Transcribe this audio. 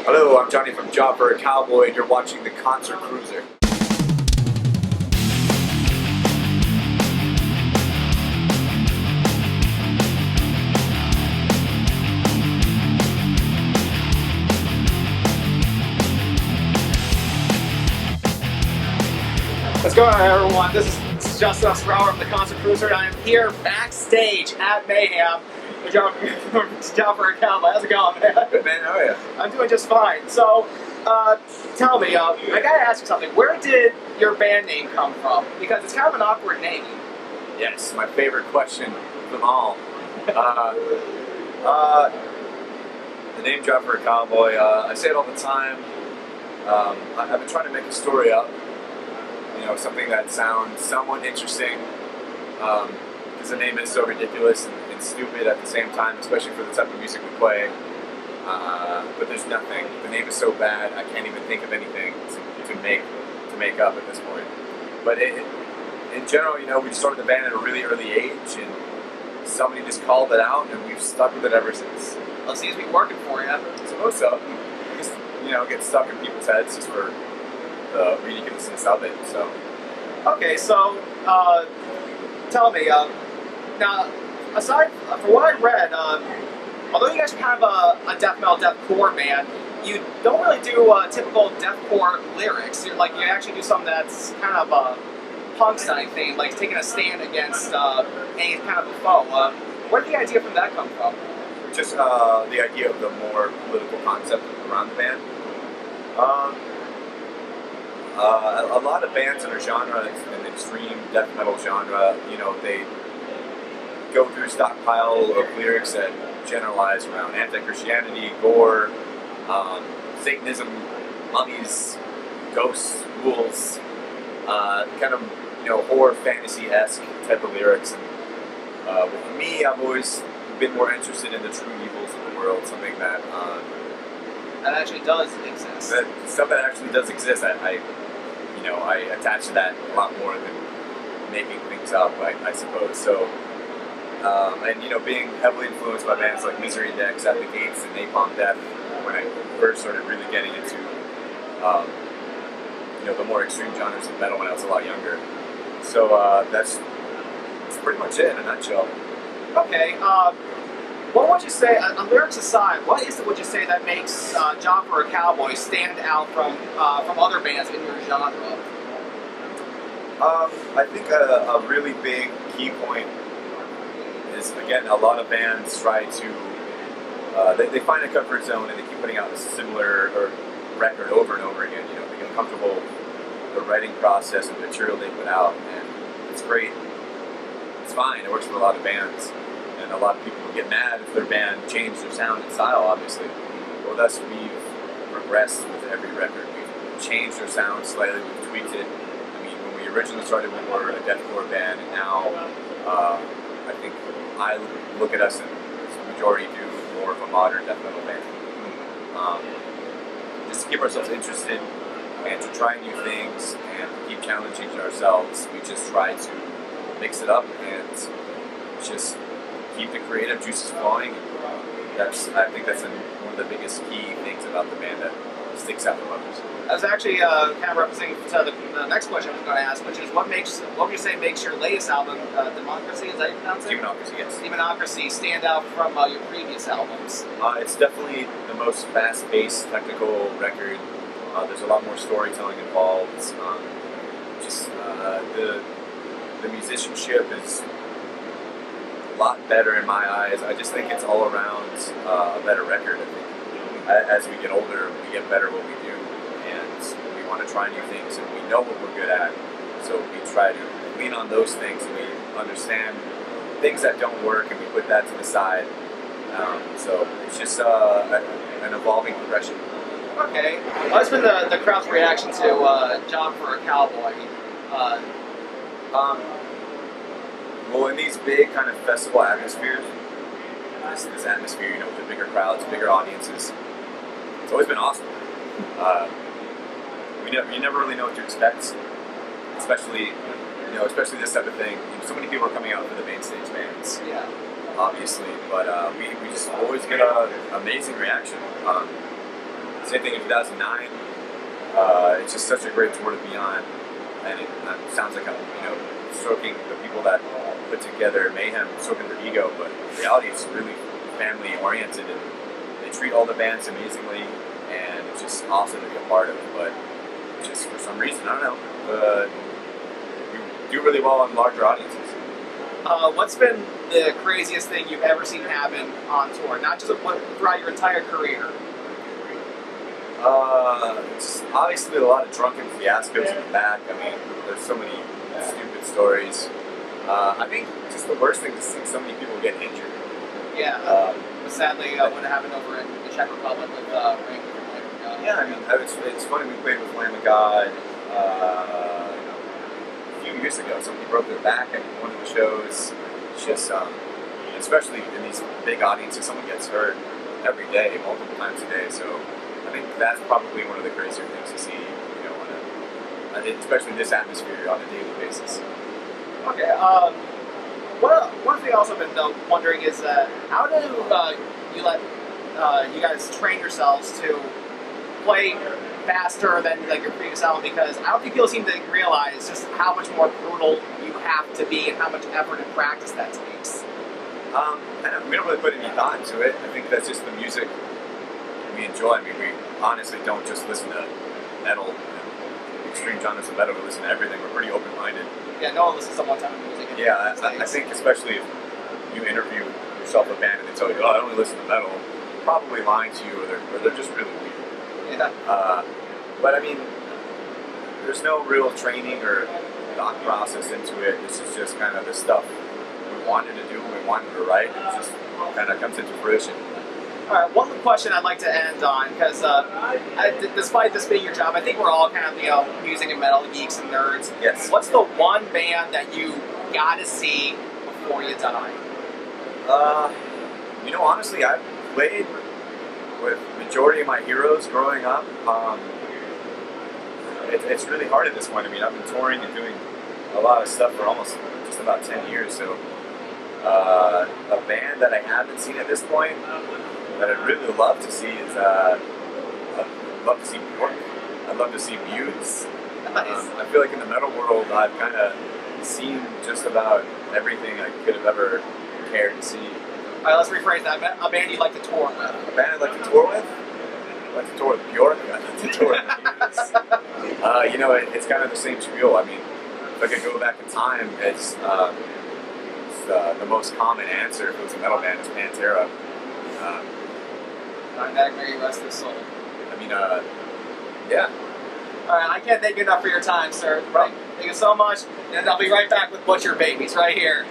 Hello, I'm Johnny from Job for a Cowboy, and you're watching the concert Cruizer. What's going on, everyone? This is Justin Osprower of the Concert Cruizer, and I am here backstage at Mayhem with Job for a Cowboy. How's it going, man? Good, man. How are you? I'm doing just fine. So, tell me, I gotta ask you something. Where did your band name come from? Because it's kind of an awkward name. Yes, my favorite question of them all. The name Job for a Cowboy, I say it all the time. I've been trying to make a story up. You know, something that sounds somewhat interesting, because the name is so ridiculous and stupid at the same time, especially for the type of music we play. But there's nothing. The name is so bad, I can't even think of anything to make up at this point. But in general, you know, we started the band at a really early age, and somebody just called it out, and we've stuck with it ever since. Well, it seems to be working for you. I suppose so. Just, you know, get stuck in people's heads just for the ridiculousness of it. So, okay, so tell me, now, aside from what I read, although you guys are kind of a death metal, deathcore band, you don't really do typical deathcore lyrics. You actually do something that's kind of a punk style thing, like taking a stand against any kind of a foe. Where did the idea from that come from? Just the idea of the more political concept around the band. A lot of bands in our genre, an extreme death metal genre, you know, they go through a stockpile of lyrics that generalize around anti-Christianity, gore, Satanism, mummies, ghosts, ghouls, kind of, you know, horror fantasy-esque type of lyrics. And with me, I've always been more interested in the true evils of the world, something that that actually does exist. Stuff that actually does exist. I attach to that a lot more than making things up, I suppose. So, and you know, being heavily influenced by bands like Misery Index, At the Gates, and Napalm Death, when I first started really getting into, you know, the more extreme genres of metal when I was a lot younger. So that's pretty much it in a nutshell. Okay. What would you say, lyrics aside, what is it would you say that makes Job for a Cowboy stand out from other bands in your genre? I think a really big key point is, again, a lot of bands try to, they find a comfort zone and they keep putting out a similar record over and over again. You know, they get comfortable with the writing process and the material they put out, and it's great. It's fine. It works for a lot of bands. And a lot of people get mad if their band changed their sound and style, obviously. Well, thus we've progressed with every record. We've changed our sound slightly, we've tweaked it. I mean, when we originally started, we were a deathcore band, and now I think I look at us and the majority do more of a modern death metal band. Just to keep ourselves interested and to try new things and keep challenging ourselves, we just try to mix it up and just keep the creative juices flowing. I think that's one of the biggest key things about the band that sticks out from others. I was actually kind of representing to the next question I was going to ask, which is what would you say makes your latest album, Democracy, is that you pronounce it? Demonocracy, yes. Demonocracy, stand out from your previous albums? It's definitely the most fast-paced technical record. There's a lot more storytelling involved. The musicianship is a lot better in my eyes. I just think it's all around a better record. I think as we get older, we get better at what we do, and we want to try new things, and we know what we're good at. So we try to lean on those things, and we understand things that don't work, and we put that to the side. So it's just an evolving progression. Okay. What's been the crowd's reaction to Job for a Cowboy? Well, in these big kind of festival atmospheres, this atmosphere, you know, with the bigger crowds, bigger audiences, it's always been awesome. You never really know what to expect, especially this type of thing. You know, so many people are coming out for the main stage bands. Yeah. Obviously, but we just always get an amazing reaction. Same thing in 2009. It's just such a great tour to be on, and it sounds like I'm, stroking the people that put together Mayhem, stroking their ego, but in reality it's really family oriented, and they treat all the bands amazingly, and it's just awesome to be a part of. But just for some reason, I don't know, we do really well on larger audiences. What's been the craziest thing you've ever seen happen on tour? Not just throughout your entire career. It's obviously a lot of drunken fiascos in the back. I mean, there's so many stupid stories. I think just the worst thing is seeing so many people get injured. Yeah. Sadly, what happened over in the Czech Republic with Ring. Yeah, I mean, it's funny. We played with Lamb of God a few years ago. Somebody broke their back at one of the shows. It's just, especially in these big audiences, someone gets hurt every day, multiple times a day. So I think that's probably one of the crazier things to see, especially in this atmosphere on a daily basis. Okay. One thing I've also been wondering is how do you let you guys train yourselves to play faster than your previous album? Because I don't think people seem to realize just how much more brutal you have to be and how much effort and practice that takes. We don't really put any thought into it. I think that's just the music we enjoy. I mean, we honestly don't just listen to metal and extreme genres of metal. We listen to everything. We're pretty open-minded. Yeah, no one listens to one type of music. Yeah, I think especially if you interview yourself a band and they tell you, I only listen to metal, they're probably lying to you, or they're just really weird. Yeah. But I mean, there's no real training or thought process into it. This is just kind of the stuff we wanted to do, we wanted to write, and it just kind of comes into fruition. All right, one question I'd like to end on, because despite this being your job, I think we're all kind of music and metal geeks and nerds. Yes. What's the one band that you gotta see before you die? Honestly, I've played with majority of my heroes growing up. It's really hard at this point. I mean, I've been touring and doing a lot of stuff for almost just about 10 years. So a band that I haven't seen at this point that I'd really love to see is I'd love to see Bjork. I'd love to see Muse. Nice. I feel like in the metal world, I've kind of seen just about everything I could have ever cared to see. All right, let's rephrase that. A band you'd like to tour with? A band I'd like to tour with? I'd like to tour with Bjork. I'd like to tour with Muse. It's kind of the same spiel. I mean, if I could go back in time, it's the most common answer if it was a metal band is Pantera. May rest his soul. I mean, yeah. All right, I can't thank you enough for your time, sir. Thank you so much, and I'll be right back with Butcher Babies right here.